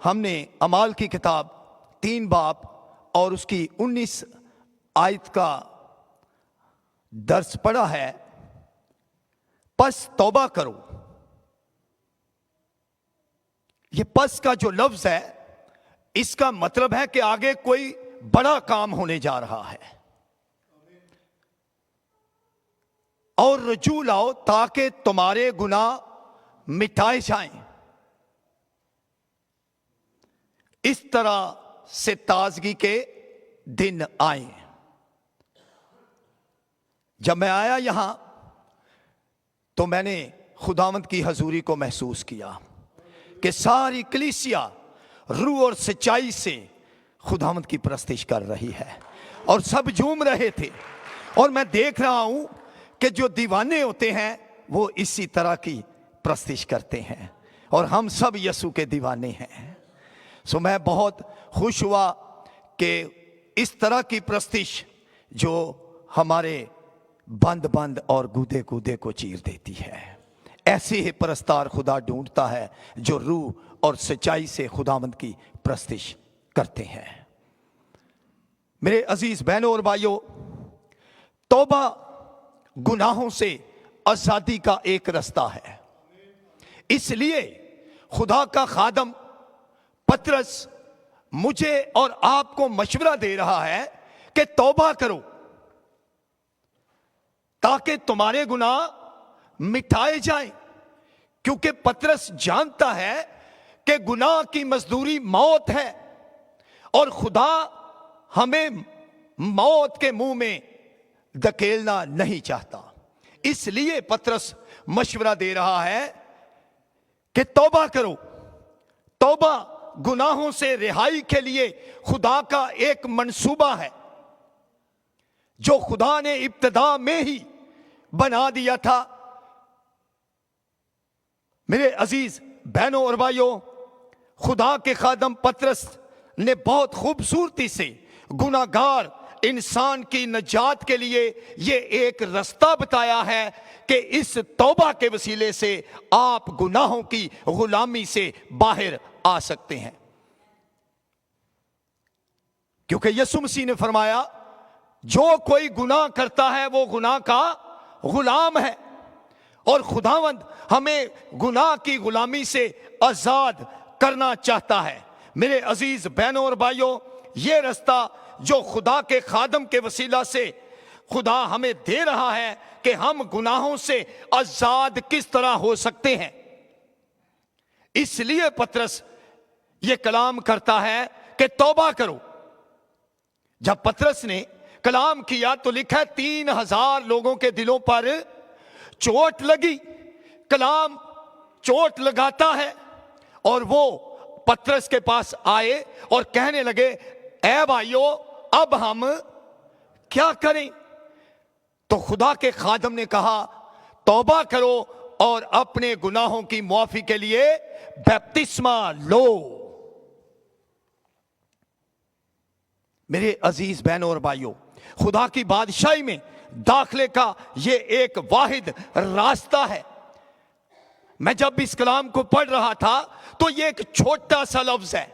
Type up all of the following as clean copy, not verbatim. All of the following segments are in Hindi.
हमने अमाल की किताब 3 बाब और उसकी 19 आयत का दर्स पढ़ा है। पस तौबा करो। ये पस का जो लफ्ज है, इसका मतलब है कि आगे कोई बड़ा काम होने जा रहा है और रजू लाओ ताकि तुम्हारे गुनाह मिटाए जाएं। इस तरह से ताजगी के दिन आए। जब मैं आया यहां तो मैंने खुदावंद की हजूरी को महसूस किया कि सारी कलीसिया रूह और सच्चाई से खुदावंद की परस्तिश कर रही है और सब झूम रहे थे। और मैं देख रहा हूं कि जो दीवाने होते हैं वो इसी तरह की परस्तिश करते हैं और हम सब यसु के दीवाने हैं। सो मैं बहुत खुश हुआ कि इस तरह की परस्तिश जो हमारे बंद बंद और गूदे कूदे को चीर देती है, ऐसे ही परस्तार खुदा ढूंढता है जो रूह और सच्चाई से खुदावंद की परस्तिश करते हैं। मेरे अजीज बहनों और भाइयों, तौबा गुनाहों से आजादी का एक रास्ता है। इसलिए खुदा का खादम पतरस मुझे और आपको मशवरा दे रहा है कि तौबा करो ताकि तुम्हारे गुनाह मिटाए जाएं। क्योंकि पतरस जानता है कि गुनाह की मजदूरी मौत है और खुदा हमें मौत के मुंह में धकेलना नहीं चाहता। इसलिए पतरस मशवरा दे रहा है कि तौबा करो। तौबा गुनाहों से रिहाई के लिए खुदा का एक मंसूबा है जो खुदा ने इब्तिदा में ही बना दिया था। मेरे अजीज बहनों और भाइयों, खुदा के खादम पतरस ने बहुत खूबसूरती से गुनाहगार इंसान की नजात के लिए ये एक रास्ता बताया है कि इस तौबा के वसीले से आप गुनाहों की गुलामी से बाहर आ सकते हैं। क्योंकि यीशु मसीह ने फरमाया, जो कोई गुनाह करता है वो गुनाह का गुलाम है और खुदावंद हमें गुनाह की गुलामी से आजाद करना चाहता है। मेरे अजीज बहनों और भाइयों, ये रास्ता जो खुदा के खादम के वसीला से खुदा हमें दे रहा है कि हम गुनाहों से आजाद किस तरह हो सकते हैं, इसलिए पतरस ये कलाम करता है कि तौबा करो। जब पतरस ने कलाम किया तो लिखा है 3000 लोगों के दिलों पर चोट लगी। कलाम चोट लगाता है और वो पतरस के पास आए और कहने लगे, ऐ भाइयों अब हम क्या करें? तो खुदा के खादम ने कहा, तौबा करो और अपने गुनाहों की मुआफी के लिए बपतिस्मा लो। मेरे अजीज बहनों और भाइयों, खुदा की बादशाही में दाखिले का ये एक वाहिद रास्ता है। मैं जब इस कलाम को पढ़ रहा था तो ये एक छोटा सा लफ्ज है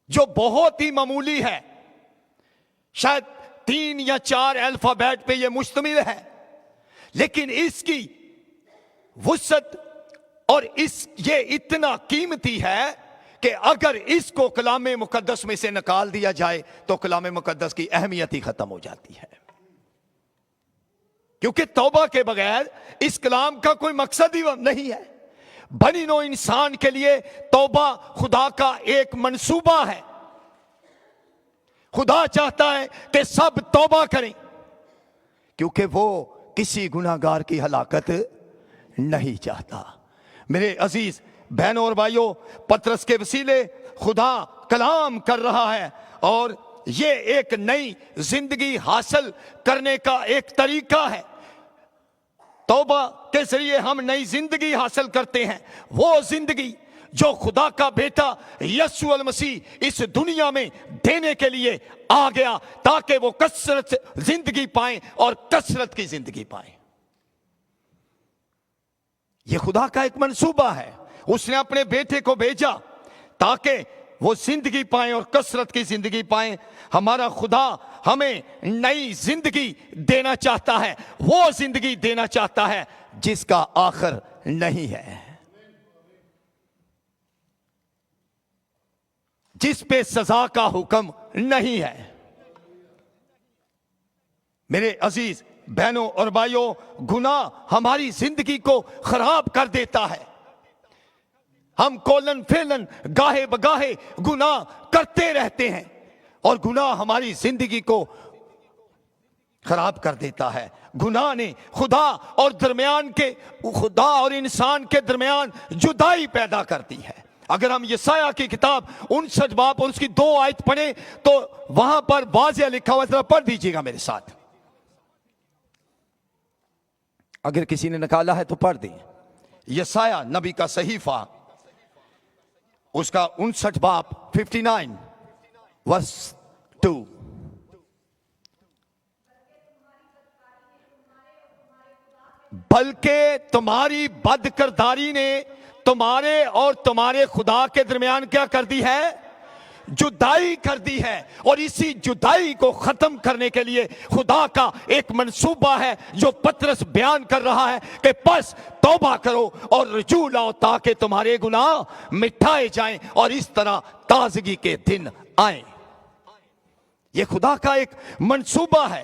जो बहुत ही मामूली है, शायद 3 या 4 अल्फाबेट पे ये मुश्तमिल है, लेकिन इसकी वुसअत और ये इतना कीमती है कि अगर इसको कलाम मुकद्दस में से निकाल दिया जाए तो कलाम मुकद्दस की अहमियत ही खत्म हो जाती है। क्योंकि तौबा के बगैर इस कलाम का कोई मकसद ही नहीं है। बनी नो इंसान के लिए तौबा खुदा का एक मंसूबा है। खुदा चाहता है कि सब तौबा करें क्योंकि वो किसी गुनाहगार की हलाकत नहीं चाहता। मेरे अजीज बहनों और भाइयों, पतरस के वसीले खुदा कलाम कर रहा है और ये एक नई जिंदगी हासिल करने का एक तरीका है। तौबा के जरिए हम नई जिंदगी हासिल करते हैं, वो जिंदगी जो खुदा का बेटा यीशु अल मसीह इस दुनिया में देने के लिए आ गया ताकि वो कसरत जिंदगी पाएं और कसरत की जिंदगी पाएं। ये खुदा का एक मंसूबा है उसने अपने बेटे को भेजा ताकि वो जिंदगी पाए और कसरत की जिंदगी पाए। हमारा खुदा हमें नई जिंदगी देना चाहता है, वो जिंदगी देना चाहता है जिसका आखिर नहीं है, जिस पे सजा का हुक्म नहीं है। मेरे अजीज बहनों और भाइयों, गुनाह हमारी जिंदगी को खराब कर देता है। हम कोलन फेलन गाहे बगाहे गुनाह करते रहते हैं और गुनाह हमारी जिंदगी को खराब कर देता है। गुनाह ने खुदा और इंसान के दरमियान जुदाई पैदा करती है। अगर हम यशायाह की किताब 59 बाब और उसकी 2 आयत पढ़े तो वहां पर वाज़िह लिखा हुआ, जरा पढ़ दीजिएगा मेरे साथ। अगर किसी ने निकाला है तो पढ़ दें। यशायाह नबी का सहीफा, उसका 59 बाब 59 वर्स 2। बल्कि तुम्हारी बदकिरदारी ने तुम्हारे और तुम्हारे खुदा के दरमियान क्या कर दी है? जुदाई कर दी है। और इसी जुदाई को खत्म करने के लिए खुदा का एक मंसूबा है जो पतरस बयान कर रहा है कि बस तौबा करो और रुजू लाओ ताकि तुम्हारे गुनाह मिटाए जाएं और इस तरह ताजगी के दिन आए। ये खुदा का एक मंसूबा है,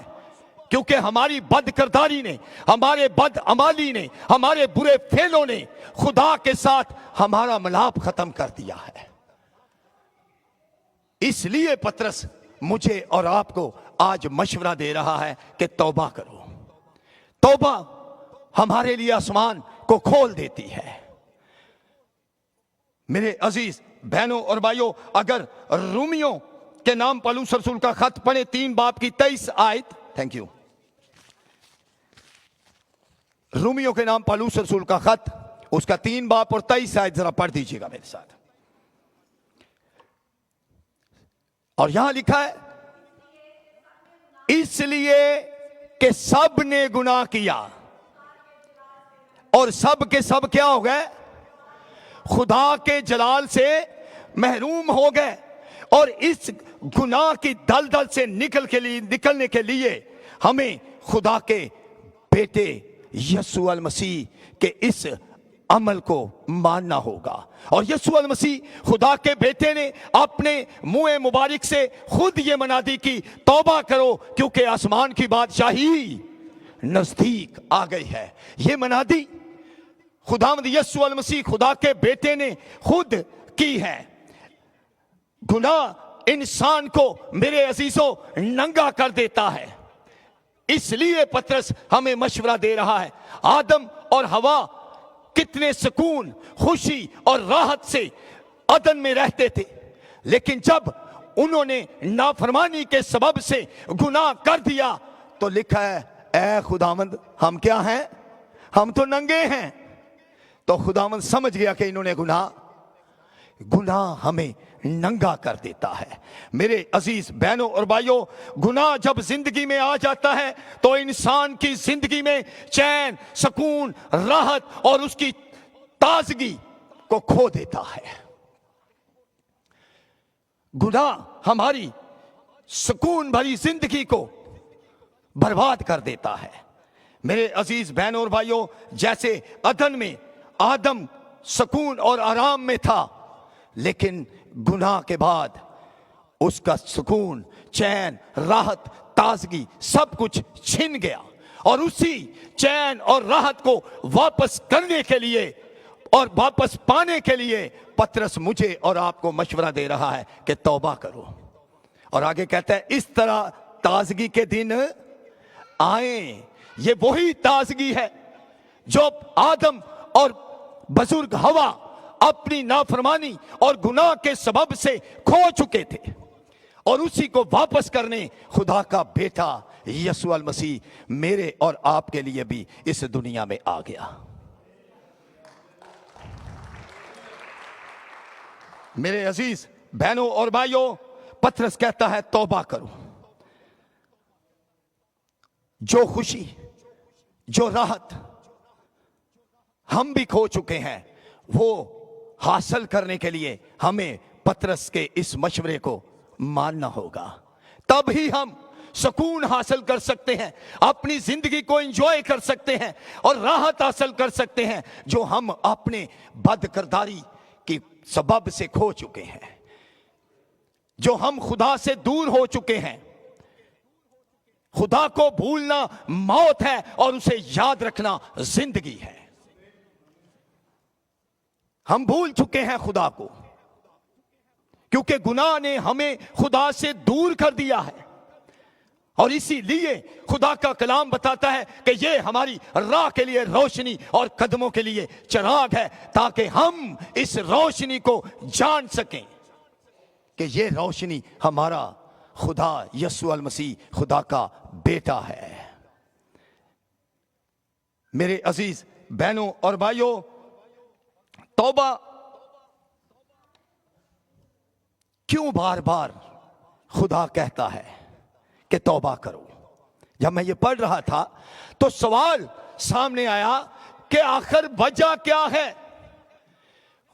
क्योंकि हमारी बदकिरदारी ने, हमारे बदअमाली ने, हमारे बुरे फेलों ने खुदा के साथ हमारा मिलाप खत्म कर दिया है। इसलिए पतरस मुझे और आपको आज मशवरा दे रहा है कि तौबा करो। तौबा हमारे लिए आसमान को खोल देती है। मेरे अजीज बहनों और भाइयों, अगर रूमियों के नाम पौलुस रसूल का खत पढ़े 3 बाब की 23 आयत, थैंक यू। रूमियों के नाम पौलुस रसूल का खत, उसका 3 बाब और 23 आयत जरा पढ़ दीजिएगा मेरे साथ। और यहां लिखा है, इसलिए कि सब ने गुनाह किया और सब के सब क्या हो गए? खुदा के जलाल से महरूम हो गए। और इस गुनाह की दलदल से निकलने के लिए हमें खुदा के बेटे यीशु अल मसीह के इस अमल को मानना होगा। और यीशु अल मसीह खुदा के बेटे ने अपने मुंह मुबारक से खुद ये मनादी की, तौबा करो क्योंकि आसमान की बादशाही नजदीक आ गई है। ये मनादी खुदावंद यीशु अल मसीह खुदा के बेटे ने खुद की है। गुनाह इंसान को मेरे अजीजों नंगा कर देता है। इसलिए पतरस हमें मशवरा दे रहा है। आदम और हवा कितने सुकून, खुशी और राहत से अदन में रहते थे, लेकिन जब उन्होंने नाफरमानी के सबब से गुनाह कर दिया तो लिखा है, ऐ खुदावंद हम क्या हैं? हम तो नंगे हैं। तो खुदावंद समझ गया कि इन्होंने गुनाह हमें नंगा कर देता है। मेरे अजीज बहनों और भाइयों, गुनाह जब जिंदगी में आ जाता है तो इंसान की जिंदगी में चैन, सुकून, राहत और उसकी ताजगी को खो देता है। गुनाह हमारी सुकून भरी जिंदगी को बर्बाद कर देता है। मेरे अजीज बहनों और भाइयों, जैसे अदन में आदम सुकून और आराम में था, लेकिन गुनाह के बाद उसका सुकून, चैन, राहत, ताजगी सब कुछ छिन गया। और उसी चैन और राहत को वापस करने के लिए और वापस पाने के लिए पतरस मुझे और आपको मशवरा दे रहा है कि तौबा करो। और आगे कहता है, इस तरह ताजगी के दिन आए। ये वही ताजगी है जो आदम और बुजुर्ग हवा अपनी नाफरमानी और गुनाह के सबब से खो चुके थे, और उसी को वापस करने खुदा का बेटा यीशु अल मसीह मेरे और आपके लिए भी इस दुनिया में आ गया। मेरे अजीज बहनों और भाइयों, पतरस कहता है तौबा करो। जो खुशी, जो राहत हम भी खो चुके हैं, वो हासिल करने के लिए हमें पतरस के इस मशवरे को मानना होगा। तब ही हम सुकून हासिल कर सकते हैं, अपनी जिंदगी को एंजॉय कर सकते हैं और राहत हासिल कर सकते हैं जो हम अपने बदकिरदारी की सबब से खो चुके हैं, जो हम खुदा से दूर हो चुके हैं। खुदा को भूलना मौत है और उसे याद रखना जिंदगी है। हम भूल चुके हैं खुदा को, क्योंकि गुनाह ने हमें खुदा से दूर कर दिया है। और इसीलिए खुदा का कलाम बताता है कि ये हमारी राह के लिए रोशनी और कदमों के लिए चिराग है, ताकि हम इस रोशनी को जान सकें कि ये रोशनी हमारा खुदा यीशु अल मसीह खुदा का बेटा है। मेरे अजीज बहनों और भाइयों, तौबा क्यों बार बार खुदा कहता है कि तौबा करो? जब मैं ये पढ़ रहा था तो सवाल सामने आया कि आखिर वजह क्या है?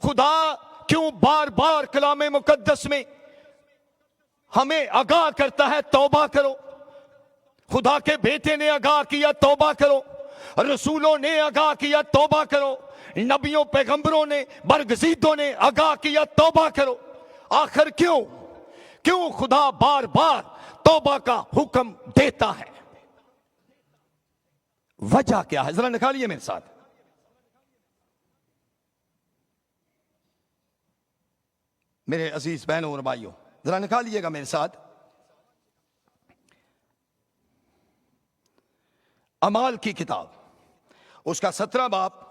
खुदा क्यों बार बार कलाम मुकद्दस में हमें आगाह करता है तौबा करो? खुदा के बेटे ने आगाह किया तौबा करो, रसूलों ने आगाह किया तौबा करो, नबियों पैगंबरों ने बरगजीदों ने आगाह किया तौबा करो। आखिर क्यों खुदा बार बार तौबा का हुक्म देता है? वजह क्या है? जरा निकालिए मेरे साथ। मेरे अजीज बहनों और भाइयों, जरा निकालिएगा मेरे साथ अमाल की किताब, उसका 17 बाब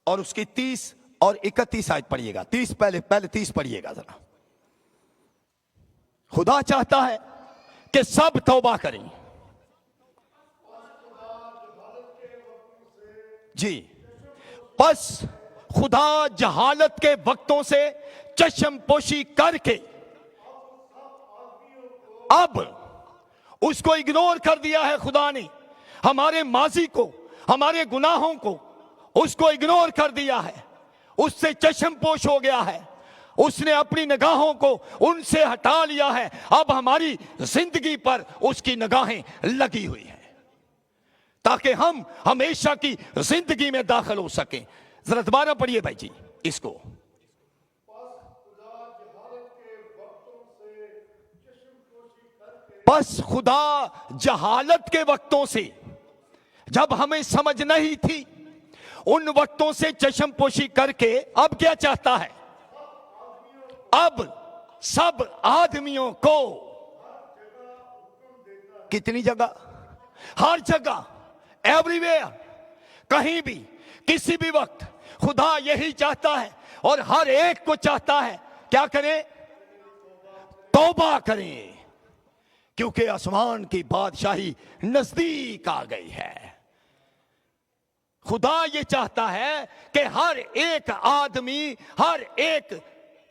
और उसकी 30 और 31 आयत पढ़िएगा। 30 पहले 30 पढ़िएगा जरा। खुदा चाहता है कि सब तौबा करें। जी, बस खुदा जहालत के वक्तों से चश्म पोशी करके अब उसको इग्नोर कर दिया है। खुदा ने हमारे माजी को, हमारे गुनाहों को उसको इग्नोर कर दिया है, उससे चश्म पोश हो गया है, उसने अपनी निगाहों को उनसे हटा लिया है। अब हमारी जिंदगी पर उसकी निगाहें लगी हुई हैं ताकि हम हमेशा की जिंदगी में दाखिल हो सकें। जरा दोबारा पढ़िए भाई जी इसको। बस खुदा जहालत के वक्तों से, जब हमें समझ नहीं थी, उन वक्तों से चश्मपोशी करके अब क्या चाहता है? अब सब आदमियों को, कितनी जगह? हर जगह, एवरीवेयर, कहीं भी, किसी भी वक्त खुदा यही चाहता है और हर एक को चाहता है क्या करें? तौबा करें, क्योंकि आसमान की बादशाही नजदीक आ गई है। खुदा ये चाहता है कि हर एक आदमी, हर एक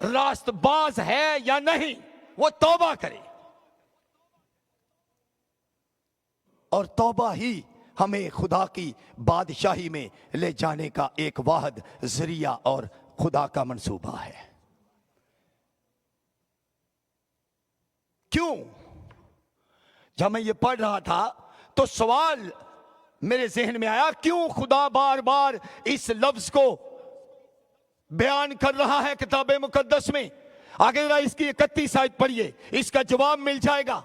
रास्तबाज है या नहीं, वो तौबा करे। और तौबा ही हमें खुदा की बादशाही में ले जाने का एक वाहिद जरिया और खुदा का मंसूबा है। क्यों? जब मैं ये पढ़ रहा था तो सवाल मेरे जहन में आया, क्यों खुदा बार बार इस लफ्ज को बयान कर रहा है किताब मुकद्दस में? आगे जरा इसकी 31 आयत पढ़िए, इसका जवाब मिल जाएगा।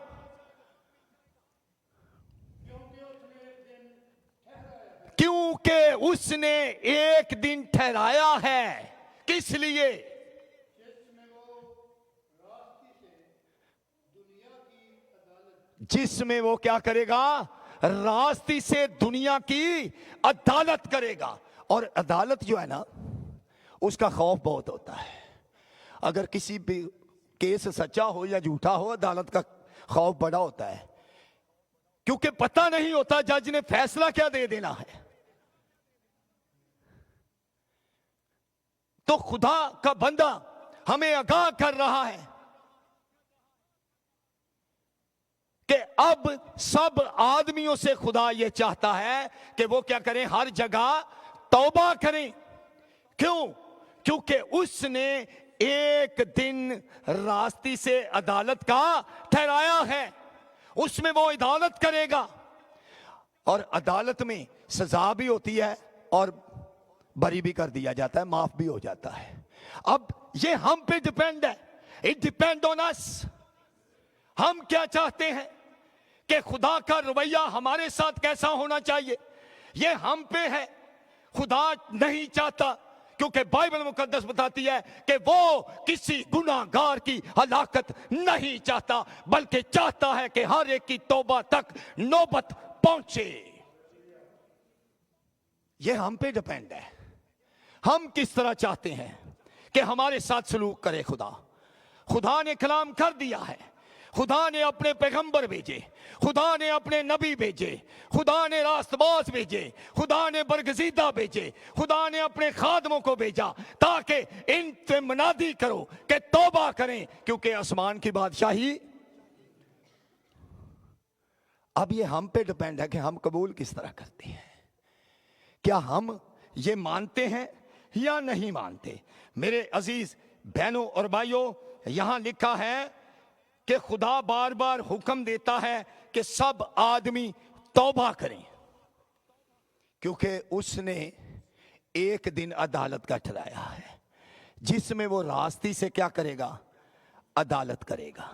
क्योंकि उसने एक दिन ठहराया है। किस लिए? जिसमें वो क्या करेगा? रास्ते से दुनिया की अदालत करेगा। और अदालत जो है ना, उसका खौफ बहुत होता है। अगर किसी भी केस सच्चा हो या झूठा हो, अदालत का खौफ बड़ा होता है, क्योंकि पता नहीं होता जज ने फैसला क्या दे देना है। तो खुदा का बंदा हमें आगाह कर रहा है कि अब सब आदमियों से खुदा ये चाहता है कि वो क्या करें? हर जगह तौबा करें। क्यों? क्योंकि उसने एक दिन रास्ते से अदालत का ठहराया है, उसमें वो अदालत करेगा और अदालत में सजा भी होती है और बरी भी कर दिया जाता है, माफ भी हो जाता है। अब ये हम पे डिपेंड है, इट डिपेंड ऑन अस। हम क्या चाहते हैं कि खुदा का रवैया हमारे साथ कैसा होना चाहिए, ये हम पे है। खुदा नहीं चाहता, क्योंकि बाइबल मुकद्दस बताती है कि वो किसी गुनाहगार की हलाकत नहीं चाहता, बल्कि चाहता है कि हर एक की तौबा तक नौबत पहुंचे। ये हम पे डिपेंड है, हम किस तरह चाहते हैं कि हमारे साथ सलूक करे खुदा। खुदा ने कलाम कर दिया है, खुदा ने अपने पैगंबर भेजे, खुदा ने अपने नबी भेजे, खुदा ने रास्तबाज भेजे, खुदा ने बरगजीदा भेजे, खुदा ने अपने खादमों को भेजा ताकि इन पे मनादी करो कि तौबा करें, क्योंकि आसमान की बादशाही। अब ये हम पे डिपेंड है कि हम कबूल किस तरह करते हैं। क्या हम ये मानते हैं या नहीं मानते? मेरे अजीज बहनों और भाइयों, यहां लिखा है कि खुदा बार बार हुक्म देता है कि सब आदमी तौबा करें, क्योंकि उसने एक दिन अदालत का ठहराया है जिसमें वो रास्ते से क्या करेगा, अदालत करेगा।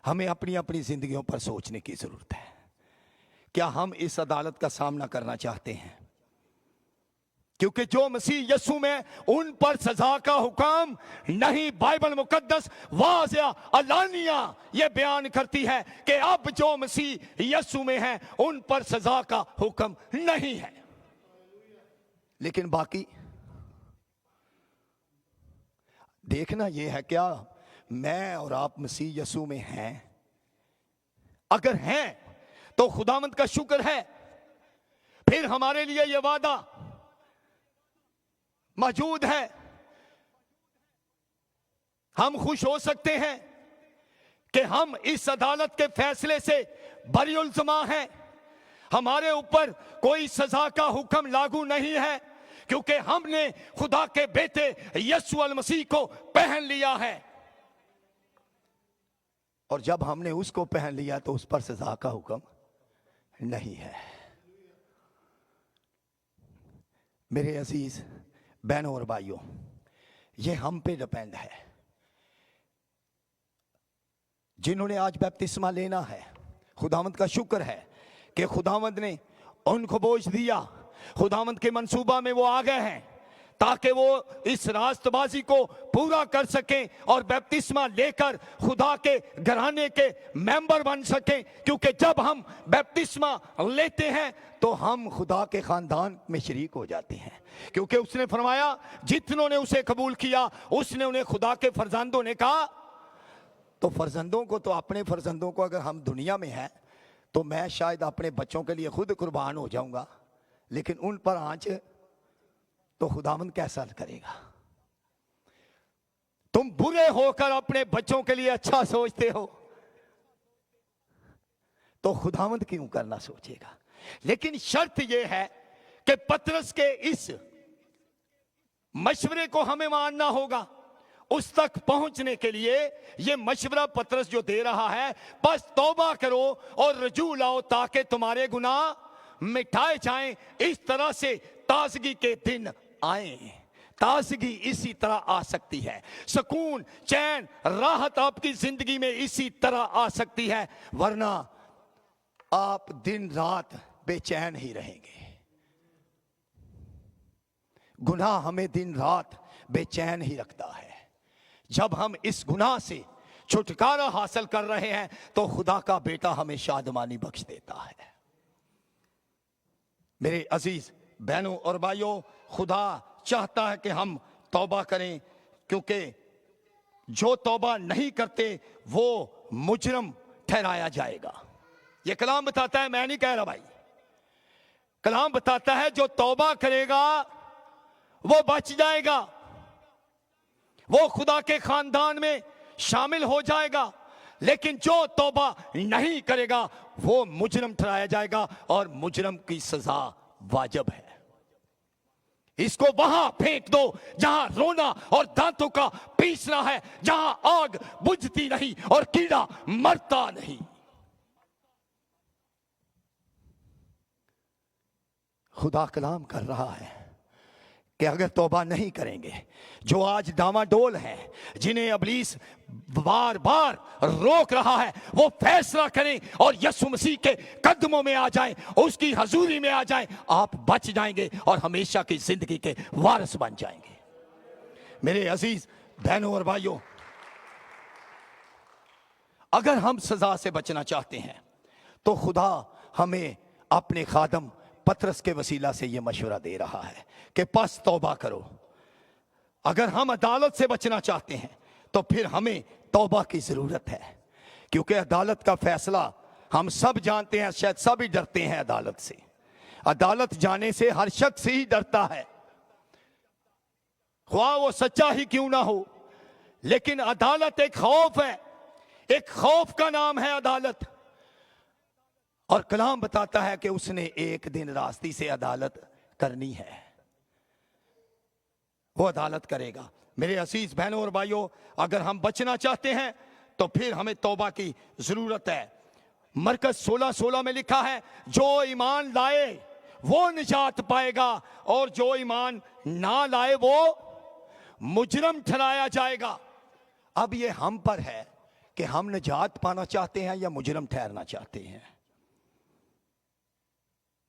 हमें अपनी अपनी जिंदगियों पर सोचने की जरूरत है। क्या हम इस अदालत का सामना करना चाहते हैं? क्योंकि जो मसीह यीशु में, उन पर सजा का हुक्म नहीं। बाइबल मुकद्दस वाज़िया अलानिया ये बयान करती है कि अब जो मसीह यीशु में है उन पर सजा का हुक्म नहीं है। लेकिन बाकी देखना यह है, क्या मैं और आप मसीह यीशु में हैं? अगर हैं तो खुदावंद का शुक्र है, फिर हमारे लिए यह वादा मौजूद है। हम खुश हो सकते हैं कि हम इस अदालत के फैसले से बरीउल्ज़मा हैं। हमारे ऊपर कोई सजा का हुक्म लागू नहीं है, क्योंकि हमने खुदा के बेटे यीशु अल मसीह को पहन लिया है। और जब हमने उसको पहन लिया तो उस पर सजा का हुक्म नहीं है। मेरे अजीज बहनों और भाइयों, ये हम पे डिपेंड है। जिन्होंने आज बपतिस्मा लेना है, खुदावंद का शुक्र है कि खुदावंद ने उनको बोझ दिया, खुदावंद के मंसूबा में वो आ गए हैं ताकि वो इस रास्तबाजी को पूरा कर सकें और बपतिस्मा लेकर खुदा के घराने के मेंबर बन सकें। क्योंकि जब हम बपतिस्मा लेते हैं तो हम खुदा के खानदान में शरीक हो जाते हैं, क्योंकि उसने फरमाया जितनों ने उसे कबूल किया उसने उन्हें खुदा के फर्जंदों ने कहा। तो फर्जंदों को, तो अपने फर्जंदों को अगर हम दुनिया में हैं तो मैं शायद अपने बच्चों के लिए खुद कुर्बान हो जाऊंगा, लेकिन उन पर आंच तो खुदावंद कैसा करेगा? तुम बुरे होकर अपने बच्चों के लिए अच्छा सोचते हो तो खुदावंद क्यों करना सोचेगा? लेकिन शर्त यह है कि पतरस के इस मशवरे को हमें मानना होगा। उस तक पहुंचने के लिए यह मशवरा पतरस जो दे रहा है, बस तौबा करो और रजू लाओ ताकि तुम्हारे गुनाह मिटाए जाएं। इस तरह से ताजगी के दिन आए। ताजगी इसी तरह आ सकती है, सुकून, चैन, राहत आपकी जिंदगी में इसी तरह आ सकती है, वरना आप दिन रात बेचैन ही रहेंगे। गुनाह हमें दिन रात बेचैन ही रखता है। जब हम इस गुनाह से छुटकारा हासिल कर रहे हैं तो खुदा का बेटा हमें शादमानी बख्श देता है। मेरे अजीज बहनों और भाइयों, खुदा चाहता है कि हम तौबा करें, क्योंकि जो तौबा नहीं करते वो मुजरम ठहराया जाएगा। ये कलाम बताता है, मैं नहीं कह रहा भाई, कलाम बताता है जो तौबा करेगा वो बच जाएगा, वो खुदा के खानदान में शामिल हो जाएगा। लेकिन जो तौबा नहीं करेगा वो मुजरम ठहराया जाएगा और मुजरम की सजा वाजिब है। इसको वहां फेंक दो जहां रोना और दांतों का पीसना है, जहां आग बुझती नहीं और कीड़ा मरता नहीं। खुदा कलाम कर रहा है कि अगर तौबा नहीं करेंगे, जो आज डामाडोल हैं, जिन्हें इब्लीस बार बार रोक रहा है, वो फैसला करें और यीशु मसीह के कदमों में आ जाएं, उसकी हजूरी में आ जाएं, आप बच जाएंगे और हमेशा की जिंदगी के वारिस बन जाएंगे। मेरे अजीज बहनों और भाइयों, अगर हम सजा से बचना चाहते हैं तो खुदा हमें अपने खादम पतरस के वसीला से यह मशवरा दे रहा है कि बस तौबा करो। अगर हम अदालत से बचना चाहते हैं तो फिर हमें तौबा की जरूरत है, क्योंकि अदालत का फैसला हम सब जानते हैं, शायद सब ही डरते हैं अदालत से। अदालत जाने से हर शख्स ही डरता है, ख्वाह वो सच्चा ही क्यों ना हो। लेकिन अदालत एक खौफ है, एक खौफ का नाम है अदालत। और कलाम बताता है कि उसने एक दिन रास्ते से अदालत करनी है, वो अदालत करेगा। मेरे अजीज बहनों और भाइयों, अगर हम बचना चाहते हैं तो फिर हमें तौबा की जरूरत है। मरकज 16:16 में लिखा है, जो ईमान लाए वो निजात पाएगा और जो ईमान ना लाए वो मुजरम ठहराया जाएगा। अब ये हम पर है कि हम निजात पाना चाहते हैं या मुजरम ठहरना चाहते हैं।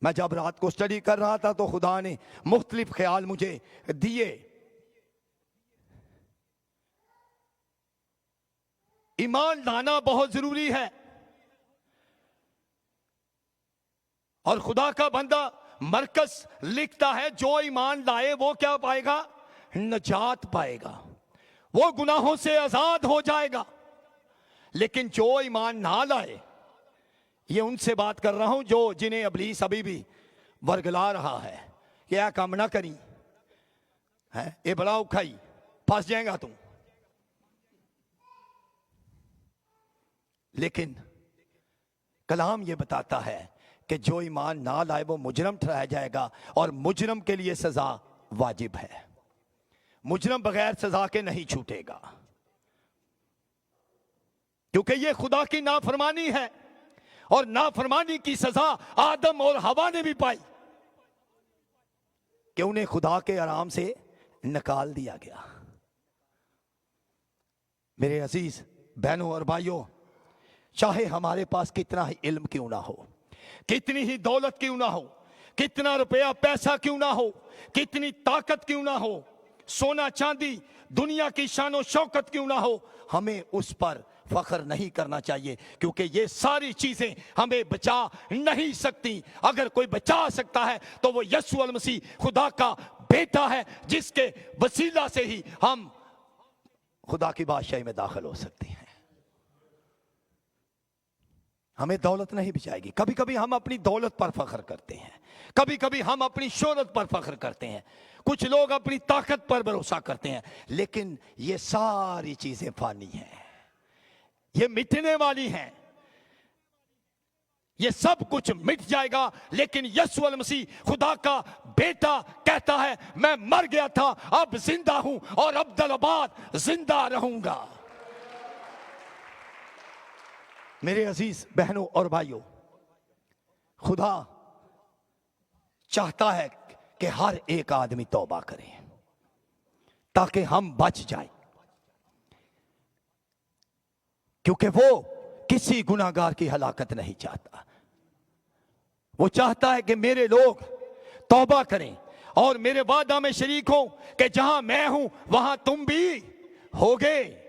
मैं जब रात को स्टडी कर रहा था तो खुदा ने मुख्तलिफ ख्याल मुझे दिए। ईमान लाना बहुत जरूरी है और खुदा का बंदा मरकज लिखता है, जो ईमान लाए वो क्या पाएगा? नजात पाएगा, वो गुनाहों से आजाद हो जाएगा। लेकिन जो ईमान ना लाए, ये उनसे बात कर रहा हूं जो जिन्हें इब्लीस अभी भी वर्गला रहा है कि यह काम ना करी है, ये बड़ा उखाई, फंस जाएगा तुम। लेकिन कलाम ये बताता है कि जो ईमान ना लाए वो मुजरम ठहराया जाएगा और मुजरम के लिए सजा वाजिब है। मुजरम बगैर सजा के नहीं छूटेगा, क्योंकि ये खुदा की नाफरमानी है और नाफरमानी की सजा आदम और हवा ने भी पाई कि उन्हें खुदा के आराम से निकाल दिया गया। मेरे अजीज बहनों और भाइयों, चाहे हमारे पास कितना ही इल्म क्यों ना हो, कितनी ही दौलत क्यों ना हो, कितना रुपया पैसा क्यों ना हो, कितनी ताकत क्यों ना हो, सोना चांदी दुनिया की शानो शौकत क्यों ना हो, हमें उस पर फख्र नहीं करना चाहिए, क्योंकि ये सारी चीजें हमें बचा नहीं सकती। अगर कोई बचा सकता है तो वो यीशु अल मसीह खुदा का बेटा है, जिसके वसीला से ही हम खुदा की बादशाही में दाखिल हो सकते हैं। हमें दौलत नहीं बचाएगी। कभी कभी हम अपनी दौलत पर फख्र करते हैं, कभी कभी हम अपनी शोहरत पर फख्र करते हैं, कुछ लोग अपनी ताकत पर भरोसा करते हैं, लेकिन ये सारी चीजें फानी हैं, ये मिटने वाली हैं, ये सब कुछ मिट जाएगा। लेकिन यीशु अल मसीह खुदा का बेटा कहता है, मैं मर गया था, अब जिंदा हूं और अब्दुल जिंदा रहूंगा। मेरे अजीज बहनों और भाइयों, खुदा चाहता है कि हर एक आदमी तौबा करे ताकि हम बच जाएं, क्योंकि वो किसी गुनाहगार की हलाकत नहीं चाहता। वो चाहता है कि मेरे लोग तौबा करें और मेरे वादा में शरीक हो कि जहां मैं हूं वहां तुम भी होगे।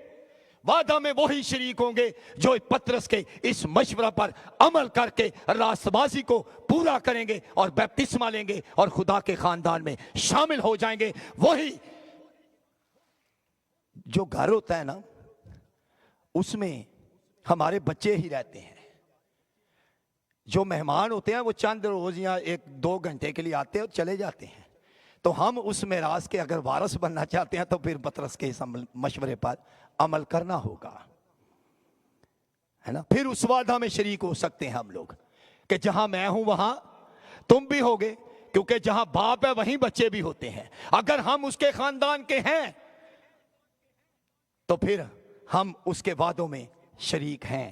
वादा में वही शरीक होंगे जो पतरस के इस मशवरा पर अमल करके रास्तबाजी को पूरा करेंगे और बपतिस्मा लेंगे और खुदा के खानदान में शामिल हो जाएंगे। वही जो घर होता है ना, उसमें हमारे बच्चे ही रहते हैं। जो मेहमान होते हैं वो चंद रोज या 1-2 घंटे के लिए आते हैं और चले जाते हैं। तो हम उस मिरास के अगर वारिस बनना चाहते हैं तो फिर पतरस के इस मशवरे पर अमल करना होगा, है ना। फिर उस वादा में शरीक हो सकते हैं हम लोग कि जहां मैं हूं वहां तुम भी होगे, क्योंकि जहां बाप है वहीं बच्चे भी होते हैं। अगर हम उसके खानदान के हैं तो फिर हम उसके वादों में शरीक हैं,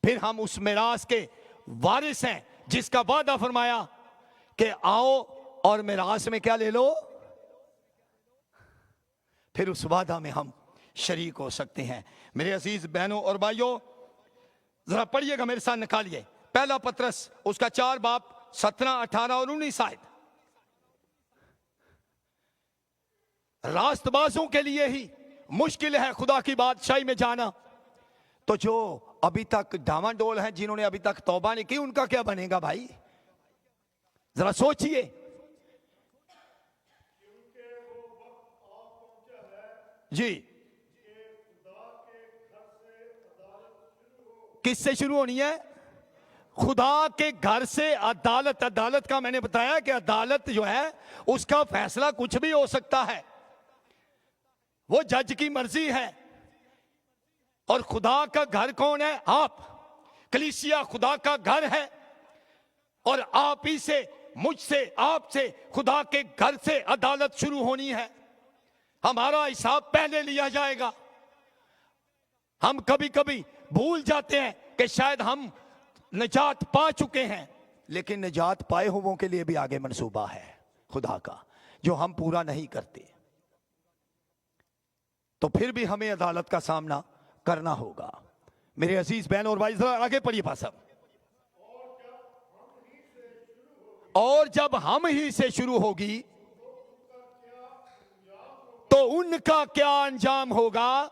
फिर हम उस मिरास के वारिस हैं जिसका वादा फरमाया कि आओ और मिरास में क्या ले लो, फिर उस वादा में हम शरीक हो सकते हैं। मेरे अजीज बहनों और भाइयों, जरा पढ़िएगा मेरे साथ, निकालिए पहला पत्रस उसका 4 बाब 17, 18 और 19 आयत। रास्तबाजों के लिए ही मुश्किल है खुदा की बादशाही में जाना, तो जो अभी तक डामाडोल हैं, जिन्होंने अभी तक तौबा नहीं की, उनका क्या बनेगा भाई? जरा सोचिए। जी, किससे शुरू होनी है? खुदा के घर से अदालत। अदालत का मैंने बताया कि अदालत जो है उसका फैसला कुछ भी हो सकता है, वो जज की मर्जी है। और खुदा का घर कौन है? आप। कलीसिया खुदा का घर है, और आप ही से, मुझसे, आपसे, खुदा के घर से अदालत शुरू होनी है। हमारा हिसाब पहले लिया जाएगा। हम कभी कभी भूल जाते हैं कि शायद हम निजात पा चुके हैं, लेकिन निजात पाए हुओं के लिए भी आगे मंसूबा है खुदा का, जो हम पूरा नहीं करते। तो फिर भी हमें अदालत का सामना करना होगा। मेरे अजीज बहन और भाई, जरा आगे पढ़िए पास साहब। और जब हम ही से शुरू होगी तो उनका क्या अंजाम होगा?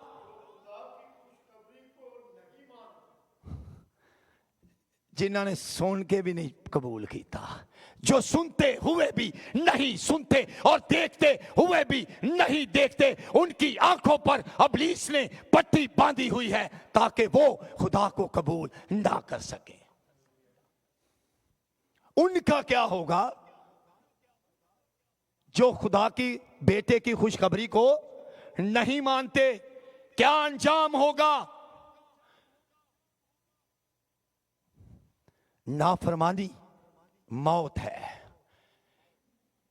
जिन्होंने सुन के भी नहीं कबूल किया, जो सुनते हुए भी नहीं सुनते और देखते हुए भी नहीं देखते, उनकी आंखों पर इब्लीस ने पट्टी बांधी हुई है ताकि वो खुदा को कबूल ना कर सके। उनका क्या होगा? जो खुदा की बेटे की खुशखबरी को नहीं मानते, क्या अंजाम होगा? नाफरमानी मौत है।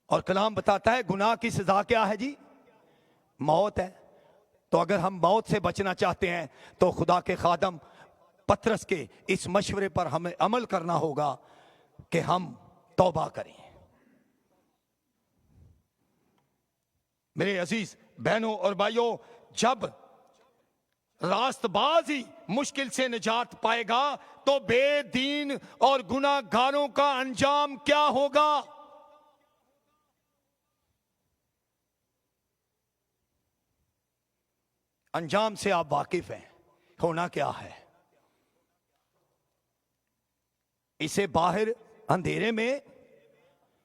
और कलाम बताता है गुनाह की सजा क्या है जी? मौत है। तो अगर हम मौत से बचना चाहते हैं तो खुदा के खादम पतरस के इस मशवरे पर हमें अमल करना होगा कि हम तौबा करें। मेरे अजीज बहनों और भाइयों, जब रास्तबाज ही मुश्किल से निजात पाएगा तो बेदीन और गुनाहगारों का अंजाम क्या होगा? अंजाम से आप वाकिफ हैं। होना क्या है? इसे बाहर अंधेरे में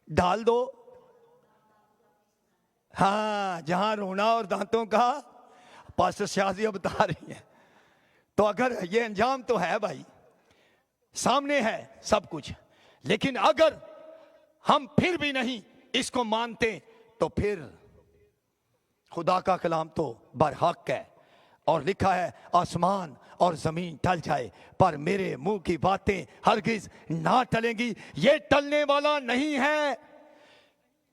डाल दो। हाँ, जहां रोना और दांतों का पास्टर शाजिया बता रही है। तो अगर ये अंजाम तो है भाई, सामने है सब कुछ, लेकिन अगर हम फिर भी नहीं इसको मानते तो फिर खुदा का कलाम तो बरहक है। और लिखा है आसमान और जमीन टल जाए पर मेरे मुंह की बातें हरगिज ना टलेंगी। ये टलने वाला नहीं है।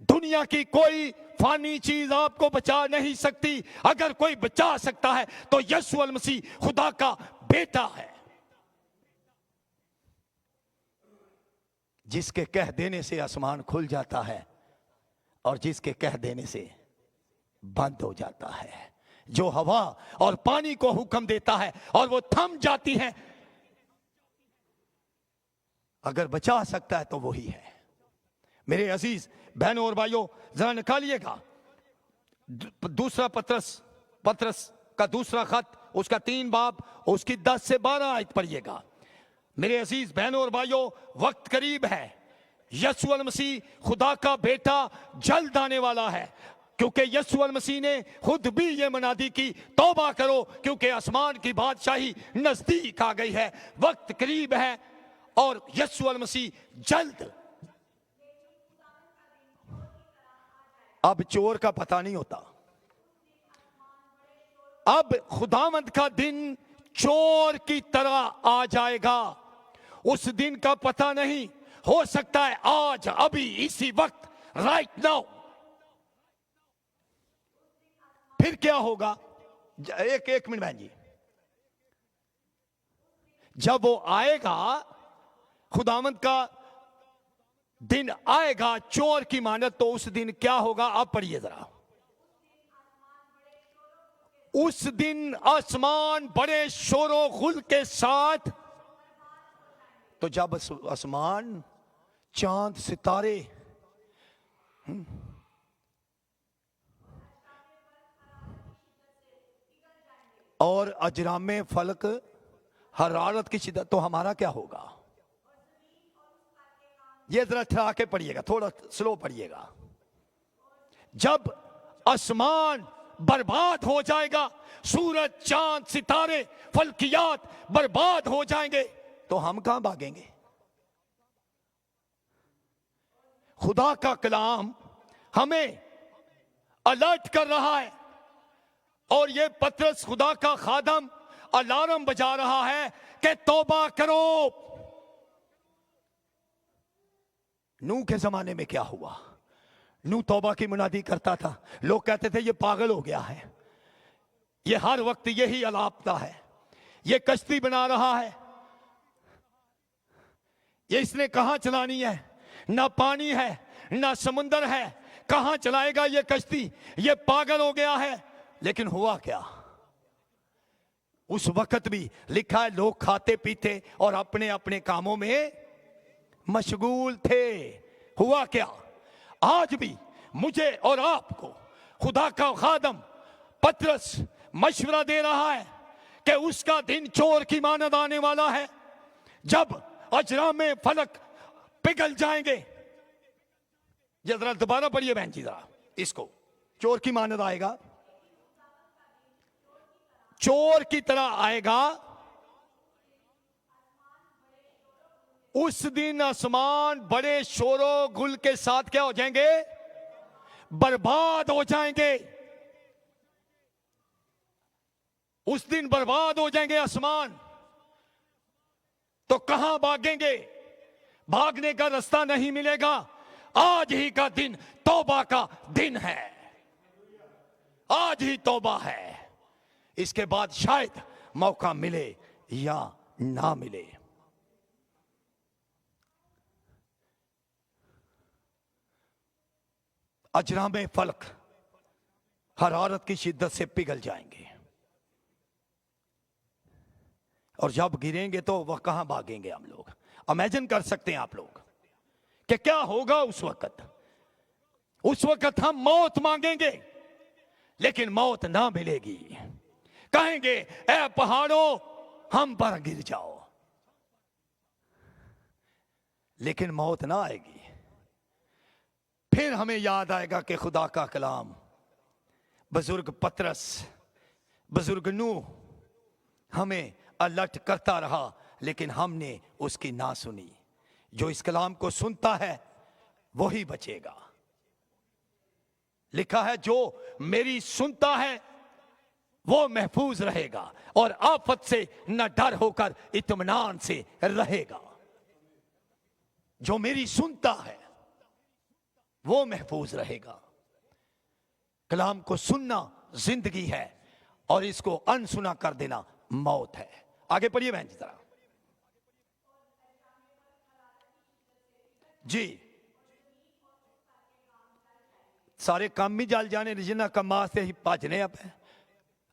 दुनिया की कोई फानी चीज आपको बचा नहीं सकती। अगर कोई बचा सकता है तो यीशु मसीह खुदा का बेटा है, जिसके कह देने से आसमान खुल जाता है और जिसके कह देने से बंद हो जाता है। जो हवा और पानी को हुक्म देता है और वो थम जाती है। अगर बचा सकता है तो वही है। मेरे अजीज बहनों और भाइयों, जरा निकालिएगा दूसरा पत्रस का दूसरा खत, उसका 3 बाब, उसकी 10 से 12 आयत पढ़िएगा। मेरे अजीज बहनों और भाइयों, वक्त करीब है। यीशु मसीह खुदा का बेटा जल्द आने वाला है, क्योंकि यीशु मसीह ने खुद भी ये मनादी की, तौबा करो क्योंकि आसमान की बादशाही नजदीक आ गई है। वक्त करीब है और यीशु मसीह जल्द। अब चोर का पता नहीं होता। अब खुदावंद का दिन चोर की तरह आ जाएगा। उस दिन का पता नहीं हो सकता है आज अभी इसी वक्त राइट नाउ। फिर क्या होगा? एक मिनट बहन जी, जब वो आएगा, खुदावंद का दिन आएगा चोर की मानत, तो उस दिन क्या होगा? आप पढ़िए जरा। उस दिन आसमान बड़े शोरो गुल के साथ, तो जब आसमान, चांद, सितारे, और अजरामे फलक हरारत की शिद्दत, तो हमारा क्या होगा? ये जरा ठहरा के पढ़िएगा, थोड़ा स्लो पढ़िएगा। जब आसमान बर्बाद हो जाएगा, सूरज, चांद, सितारे, फल्कियात बर्बाद हो जाएंगे, तो हम कहां भागेंगे? खुदा का कलाम हमें अलर्ट कर रहा है, और ये पतरस खुदा का खादम अलार्म बजा रहा है कि तौबा करो। नूह के जमाने में क्या हुआ? नूह तौबा की मुनादी करता था, लोग कहते थे ये पागल हो गया है, ये हर वक्त यही अलापता है, ये कश्ती बना रहा है, ये इसने कहां चलानी है? ना पानी है ना समुंदर है, कहां चलाएगा ये कश्ती? ये पागल हो गया है। लेकिन हुआ क्या? उस वक्त भी लिखा है लोग खाते पीते और अपने अपने कामों में मशगूल थे। हुआ क्या? आज भी मुझे और आपको खुदा का खादम पतरस मशवरा दे रहा है कि उसका दिन चोर की मानद आने वाला है, जब अजरामे फलक पिघल जाएंगे। जरा दोबारा पढ़िए बहन जी जरा इसको। चोर की मानद आएगा, चोर की तरह आएगा। उस दिन आसमान बड़े शोरो गुल के साथ क्या हो जाएंगे? बर्बाद हो जाएंगे। उस दिन बर्बाद हो जाएंगे आसमान। तो कहां भागेंगे? भागने का रास्ता नहीं मिलेगा। आज ही का दिन तौबा का दिन है, आज ही तौबा है। इसके बाद शायद मौका मिले या ना मिले। अजरामे फलक हरारत की शिद्दत से पिघल जाएंगे, और जब गिरेंगे तो वह कहां भागेंगे? हम लोग इमेजिन कर सकते हैं आप लोग कि क्या होगा उस वक्त। उस वक्त हम मौत मांगेंगे, लेकिन मौत ना मिलेगी। कहेंगे ए पहाड़ों हम पर गिर जाओ, लेकिन मौत ना आएगी। फिर हमें याद आएगा कि खुदा का कलाम बुजुर्ग पतरस, बुजुर्ग नूह हमें अलर्ट करता रहा, लेकिन हमने उसकी ना सुनी। जो इस कलाम को सुनता है वही बचेगा। लिखा है जो मेरी सुनता है वो महफूज रहेगा और आफत से न डर होकर इत्मीनान से रहेगा। जो मेरी सुनता है वो महफूज रहेगा। कलाम को सुनना जिंदगी है और इसको अनसुना कर देना मौत है। आगे पढ़िए बहन जी जरा। जी, सारे काम भी जल जाने, जिन्ना कमा से ही भजने अब।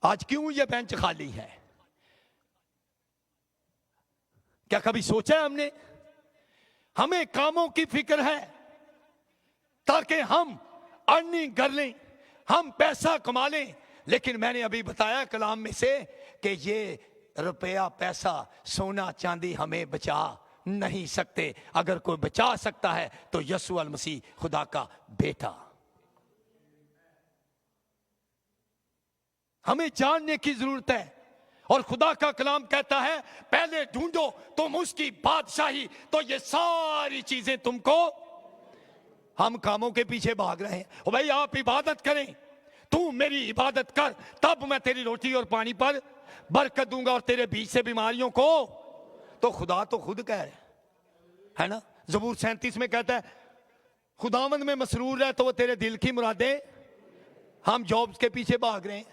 आज क्यों ये बेंच खाली है? क्या कभी सोचा है हमने? हमें कामों की फिक्र है ताकि हम अर्निंग कर लें, हम पैसा कमा लें। लेकिन मैंने अभी बताया कलाम में से कि ये रुपया, पैसा, सोना, चांदी हमें बचा नहीं सकते। अगर कोई बचा सकता है तो यीशु अल मसीह खुदा का बेटा। हमें जानने की जरूरत है। और खुदा का कलाम कहता है पहले ढूंढो तुम उसकी बादशाही, तो ये सारी चीजें तुमको। हम कामों के पीछे भाग रहे हैं। ओ भाई आप इबादत करें, तू मेरी इबादत कर, तब मैं तेरी रोटी और पानी पर बरकत दूंगा और तेरे बीच से बीमारियों को। तो खुदा तो खुद कह रहे है ना, ज़बूर 37 में कहता है खुदावंद में मसरूर है तो वो तेरे दिल की मुरादें। हम जॉब्स के पीछे भाग रहे हैं।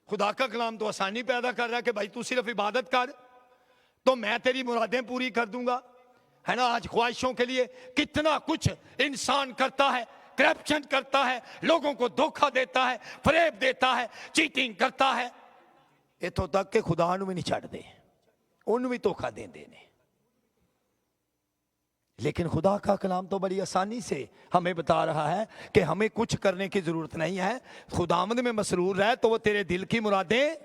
खुदा का कलाम तो आसानी पैदा कर रहा है कि भाई तू सिर्फ इबादत कर तो मैं तेरी मुरादें पूरी कर दूंगा, है ना। आज ख्वाहिशों के लिए कितना कुछ इंसान करता है, करप्शन करता है, लोगों को धोखा देता है, फरेब देता है, चीटिंग करता है। इतों तक के खुदा नूं भी नहीं छड्डदे, उन्होंने भी धोखा देंदे ने। लेकिन खुदा का कलाम तो बड़ी आसानी से हमें बता रहा है कि हमें कुछ करने की जरूरत नहीं है। खुदावंद में मसरूर है तो वो तेरे दिल की मुरादें,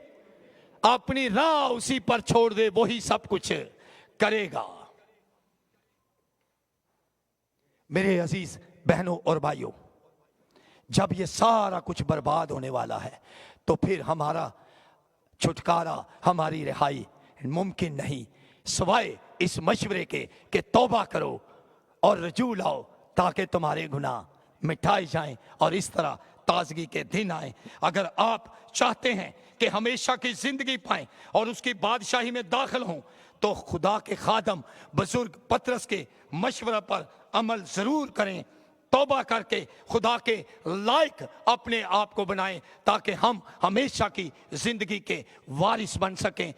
अपनी राह उसी पर छोड़ दे, वही सब कुछ करेगा। मेरे अजीज बहनों और भाइयों, जब ये सारा कुछ बर्बाद होने वाला है तो फिर हमारा छुटकारा, हमारी रिहाई मुमकिन नहीं सिवाय इस मशवरे के कि तौबा करो और रजू लाओ ताकि तुम्हारे गुनाह मिटाए जाएं और इस तरह ताजगी के दिन आए। अगर आप चाहते हैं कि हमेशा की जिंदगी पाएं और उसकी बादशाही में दाखिल हों तो खुदा के खादम बुजुर्ग पतरस के मशवरा पर अमल जरूर करें। तौबा करके खुदा के लायक अपने आप को बनाएं ताकि हम हमेशा की जिंदगी के वारिस बन सकें।